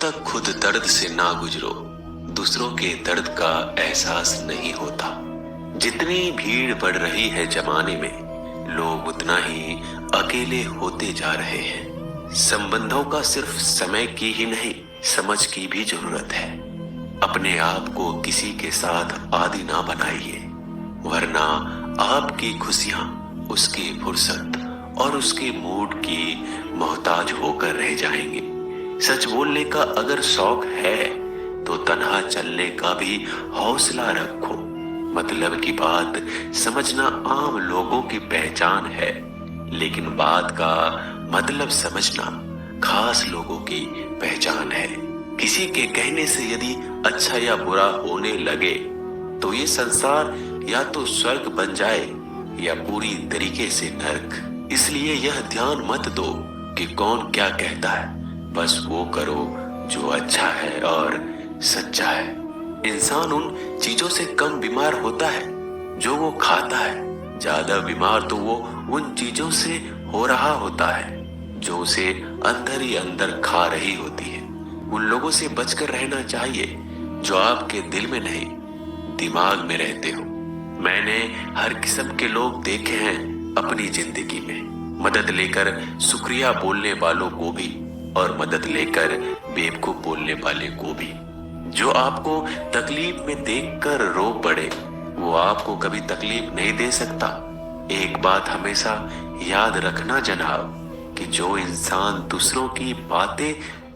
तक खुद दर्द से ना गुजरो, दूसरों के दर्द का एहसास नहीं होता। जितनी भीड़ बढ़ रही है जमाने में, लोग उतना ही अकेले होते जा रहे हैं। संबंधों का सिर्फ समय की ही नहीं, समझ की भी जरूरत है। अपने आप को किसी के साथ आदी ना बनाइए, वरना आपकी खुशियां उसकी फुर्सत और उसके मूड की मोहताज होकर रह जाएंगे। सच बोलने का अगर शौक है तो तन्हा चलने का भी हौसला रखो। मतलब की बात समझना आम लोगों की पहचान है, लेकिन बात का मतलब समझना खास लोगों की पहचान है। किसी के कहने से यदि अच्छा या बुरा होने लगे तो ये संसार या तो स्वर्ग बन जाए या पूरी तरीके से नर्क। इसलिए यह ध्यान मत दो कि कौन क्या कहता है, बस वो करो जो अच्छा है और सच्चा है। इंसान उन चीजों से कम बीमार होता है जो वो खाता है, ज्यादा बीमार तो वो उन चीजों से हो रहा होता है जो उसे अंदर ही अंदर खा रही होती है। उन लोगों से बचकर रहना चाहिए जो आपके दिल में नहीं, दिमाग में रहते हो। मैंने हर किस्म के लोग देखे हैं अपनी जिंदगी में, मदद लेकर शुक्रिया बोलने वालों को भी और मदद लेकर बेवकूफ बोलने वाले को भी। जो आपको तकलीफ में देखकर रो पड़े वो आपको कभी तकलीफ नहीं दे सकता। एक बात हमेशा याद रखना जनाब, कि जो इंसान दूसरों की बातें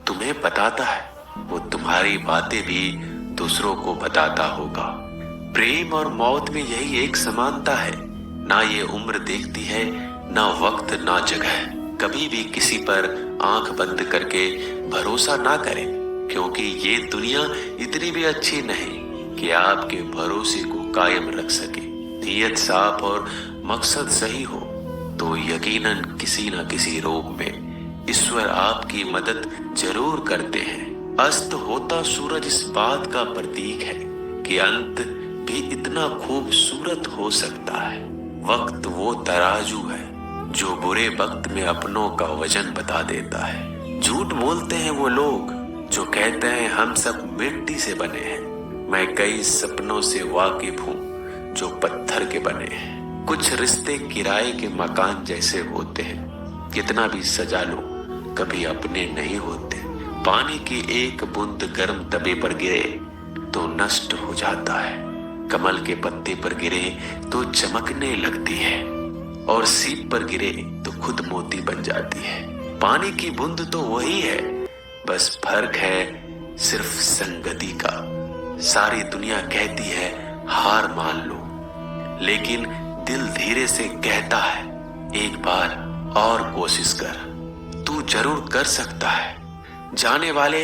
तुम्हें बताता है वो तुम्हारी बातें भी दूसरों को बताता होगा। प्रेम और मौत में यही एक समानता है, ना ये उम्र देखती है, ना वक्त, ना जगह। कभी भी किसी पर आंख बंद करके भरोसा ना करें, क्योंकि ये दुनिया इतनी भी अच्छी नहीं कि आपके भरोसे को कायम रख सके। नीयत साफ और मकसद सही हो तो यकीनन किसी न किसी रूप में ईश्वर आपकी मदद जरूर करते हैं। अस्त होता सूरज इस बात का प्रतीक है कि अंत भी इतना खूबसूरत हो सकता है। वक्त वो तराजू है जो बुरे वक्त में अपनों का वजन बता देता है। झूठ बोलते हैं वो लोग जो कहते हैं हम सब मिट्टी से बने हैं। मैं कई सपनों से वाकिफ हूँ जो पत्थर के बने हैं। कुछ रिश्ते किराए के मकान जैसे होते हैं, कितना भी सजा लो कभी अपने नहीं होते। पानी की एक बूंद गर्म तवे पर गिरे तो नष्ट हो जाता है, कमल के पत्ते पर गिरे तो चमकने लगती है, और सीप पर गिरे तो खुद मोती बन जाती है। पानी की बूंद तो वही है, बस फर्क है सिर्फ संगति का। सारी दुनिया कहती है हार मान लो, लेकिन दिल धीरे से कहता है एक बार और कोशिश कर, तू जरूर कर सकता है। जाने वाले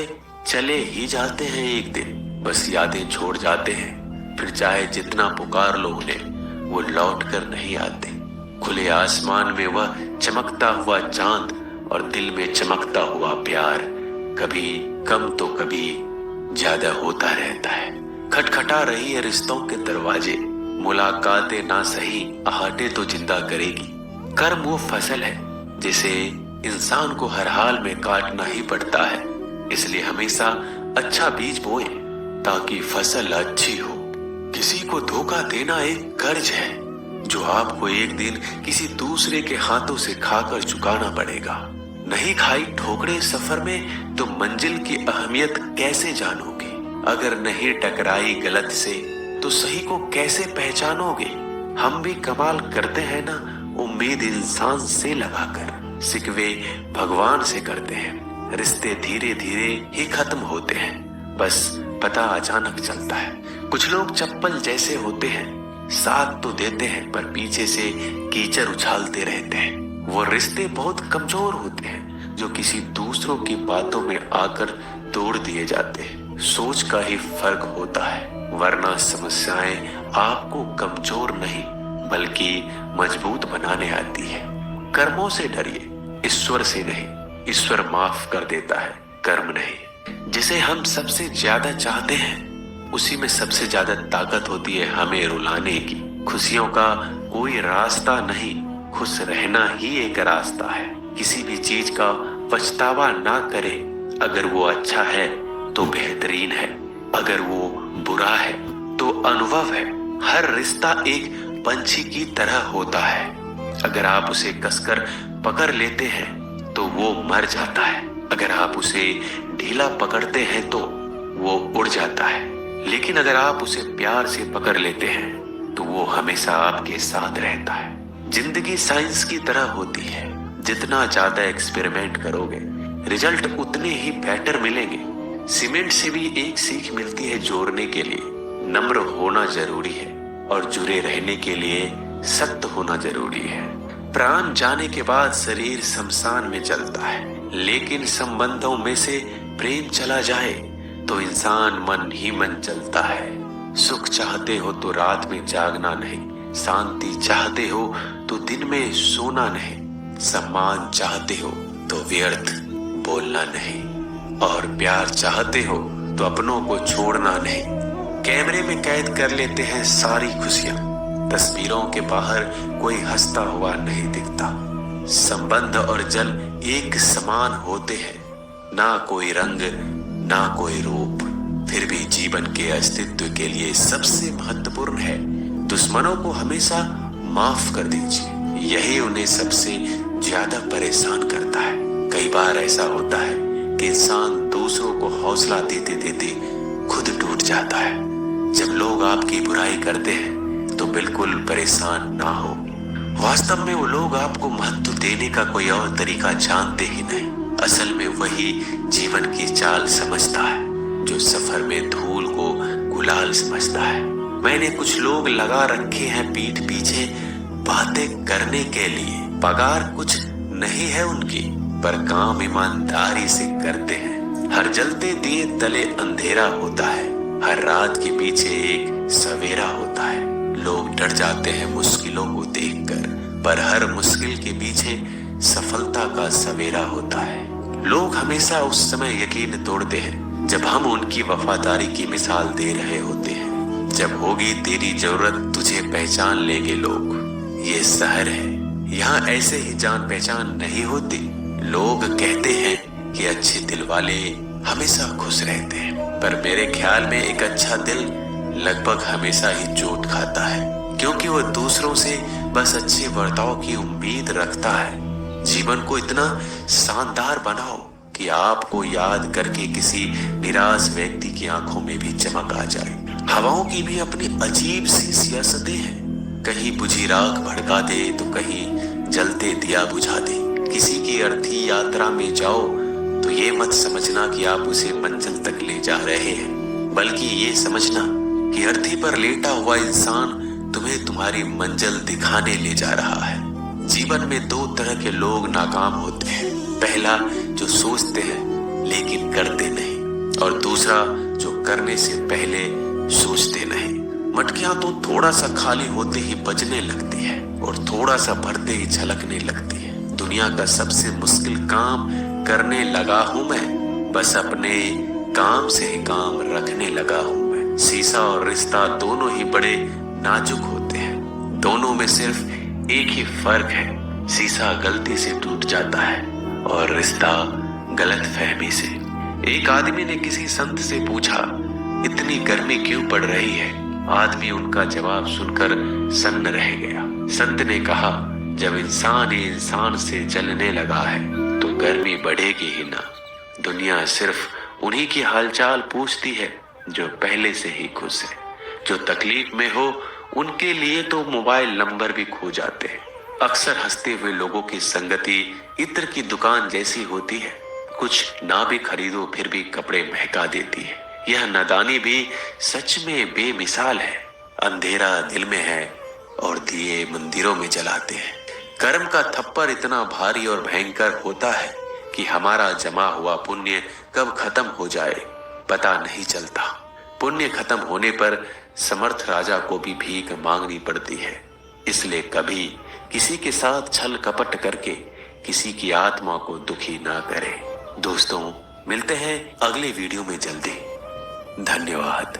चले ही जाते हैं एक दिन, बस यादें छोड़ जाते हैं। फिर चाहे जितना पुकार लो उन्हें, वो लौट कर नहीं आते। खुले आसमान में वह चमकता हुआ चांद और दिल में चमकता हुआ प्यार कभी कम तो कभी ज्यादा होता रहता है। खटखटा रही है रिश्तों के दरवाजे, मुलाकातें ना सही आहटें तो जिंदा करेगी। कर्म वो फसल है जिसे इंसान को हर हाल में काटना ही पड़ता है। इसलिए हमेशा अच्छा बीज बोए ताकि फसल अच्छी हो। किसी को धोखा देना एक कर्ज है जो आपको एक दिन किसी दूसरे के हाथों से खाकर चुकाना पड़ेगा। नहीं खाई ठोकरें सफर में तो मंजिल की अहमियत कैसे जानोगे? अगर नहीं टकराई गलत से तो सही को कैसे पहचानोगे? हम भी कमाल करते हैं ना, उम्मीद इंसान से लगाकर सिकवे भगवान से करते हैं। रिश्ते धीरे धीरे ही खत्म होते हैं, बस पता अचानक चलता है। कुछ लोग चप्पल जैसे होते हैं, साथ तो देते हैं पर पीछे से कीचड़ उछालते रहते हैं। वो रिश्ते बहुत कमजोर होते हैं जो किसी दूसरों की बातों में आकर तोड़ दिए जाते हैं। सोच का ही फर्क होता है, वरना समस्याएं आपको कमजोर नहीं बल्कि मजबूत बनाने आती है। कर्मों से डरिए, ईश्वर से नहीं। ईश्वर माफ कर देता है, कर्म नहीं। जिसे हम सबसे ज्यादा चाहते हैं उसी में सबसे ज्यादा ताकत होती है हमें रुलाने की। खुशियों का कोई रास्ता नहीं, खुश रहना ही एक रास्ता है। किसी भी चीज का पछतावा ना करें, अगर वो अच्छा है तो बेहतरीन है, अगर वो बुरा है तो अनुभव है। हर रिश्ता एक पंछी की तरह होता है, अगर आप उसे कसकर पकड़ लेते हैं तो वो मर जाता है, अगर आप उसे ढीला पकड़ते हैं तो वो उड़ जाता है, लेकिन अगर आप उसे प्यार से पकड़ लेते हैं तो वो हमेशा आपके साथ रहता है। जिंदगी साइंस की तरह होती है, जितना ज्यादा एक्सपेरिमेंट करोगे रिजल्ट उतने ही बेटर मिलेंगे। सीमेंट से भी एक सीख मिलती है जोड़ने के लिए, नम्र होना जरूरी है और जुड़े रहने के लिए सख्त होना जरूरी है। प्राण जाने के बाद शरीर शमशान में चलता है, लेकिन संबंधों में से प्रेम चला जाए तो इंसान मन ही मन चलता है। सुख चाहते हो तो रात में जागना नहीं, शांति चाहते हो तो दिन में सोना नहीं, सम्मान चाहते हो तो व्यर्थ बोलना नहीं, और प्यार चाहते हो तो अपनों को छोड़ना नहीं। कैमरे में कैद कर लेते हैं सारी खुशियां, तस्वीरों के बाहर कोई हंसता हुआ नहीं दिखता। संबंध और जल एक समान होते हैं, ना कोई रंग ना कोई रूप, फिर भी जीवन के अस्तित्व के लिए सबसे महत्वपूर्ण है। दुश्मनों को हमेशा माफ कर दीजिए, यही उन्हें सबसे ज्यादा परेशान करता है। कई बार ऐसा होता है कि इंसान दूसरों को हौसला देते देते खुद टूट जाता है। जब लोग आपकी बुराई करते हैं तो बिल्कुल परेशान ना हो, वास्तव में वो लोग आपको महत्व देने का कोई और तरीका जानते ही नहीं। असल में वही जीवन की चाल समझता है जो सफर में धूल को गुलाल समझता है। मैंने कुछ लोग लगा रखे हैं पीठ पीछे बातें करने के लिए, पगार कुछ नहीं है उनकी, पर काम ईमानदारी से करते हैं। हर जलते दिए तले अंधेरा होता है, हर रात के पीछे एक सवेरा होता है। लोग डर जाते हैं मुश्किलों को देखकर, पर हर मुश्किल के पीछे सफलता का सवेरा होता है। लोग हमेशा उस समय यकीन तोड़ते हैं जब हम उनकी वफादारी की मिसाल दे रहे होते हैं। जब होगी तेरी जरूरत तुझे पहचान लेंगे लोग। ये शहर है, यहाँ ऐसे ही जान पहचान नहीं होती। लोग कहते हैं कि अच्छे दिल वाले हमेशा खुश रहते हैं, पर मेरे ख्याल में एक अच्छा दिल लगभग हमेशा ही चोट खाता है, क्योंकि वो दूसरों से बस अच्छे बर्ताव की उम्मीद रखता है। जीवन को इतना शानदार बनाओ कि आपको याद करके किसी निराश व्यक्ति की आंखों में भी चमक आ जाए। हवाओं की भी अपनी अजीब सी सियासतें हैं, कहीं बुझी राख भड़का दे तो कहीं जलते दिया बुझा दे। किसी की अर्थी यात्रा में जाओ तो ये मत समझना कि आप उसे मंजिल तक ले जा रहे हैं, बल्कि ये समझना कि अर्थी पर लेटा हुआ इंसान तुम्हें तुम्हारी मंजिल दिखाने ले जा रहा है। जीवन में दो तरह के लोग नाकाम होते हैं, पहला जो सोचते हैं लेकिन करते नहीं, और दूसरा जो करने से पहले सोचते नहीं। मटकियां तो थोड़ा सा खाली होते ही बजने लगती है और थोड़ा सा भरते ही छलकने लगती है। दुनिया का सबसे मुश्किल काम करने लगा हूं मैं, बस अपने काम से ही काम रखने लगा हूं मैं। शीशा और रिश्ता दोनों ही बड़े नाजुक होते हैं, दोनों में सिर्फ एक ही फर्क है, शीशा गलती से टूट जाता है और रिश्ता गलत फहमी से। एक आदमी ने किसी संत से पूछा, इतनी गर्मी क्यों पड़ रही है? आदमी उनका जवाब सुनकर सन्न रह गया। संत ने कहा, जब इंसान ही इंसान से जलने लगा है तो गर्मी बढ़ेगी ही ना। दुनिया सिर्फ उन्हीं की हालचाल पूछती है जो पहले से ही खुश है। जो तकलीफ में हो उनके लिए तो मोबाइल नंबर भी खो जाते हैं। अक्सर हंसते हुए लोगों की संगति इत्र की दुकान जैसी होती है, कुछ ना भी खरीदो फिर भी कपड़े महका देती है। यह नादानी भी सच में बेमिसाल है। अंधेरा दिल में है और दिए मंदिरों में जलाते हैं। कर्म का थप्पड़ इतना भारी और भयंकर होता है कि हमारा जमा हुआ पुण्य कब खत्म हो जाए पता नहीं चलता। पुण्य खत्म होने पर समर्थ राजा को भी भीख मांगनी पड़ती है। इसलिए कभी किसी के साथ छल कपट करके किसी की आत्मा को दुखी ना करें। दोस्तों, मिलते हैं अगले वीडियो में जल्दी। धन्यवाद।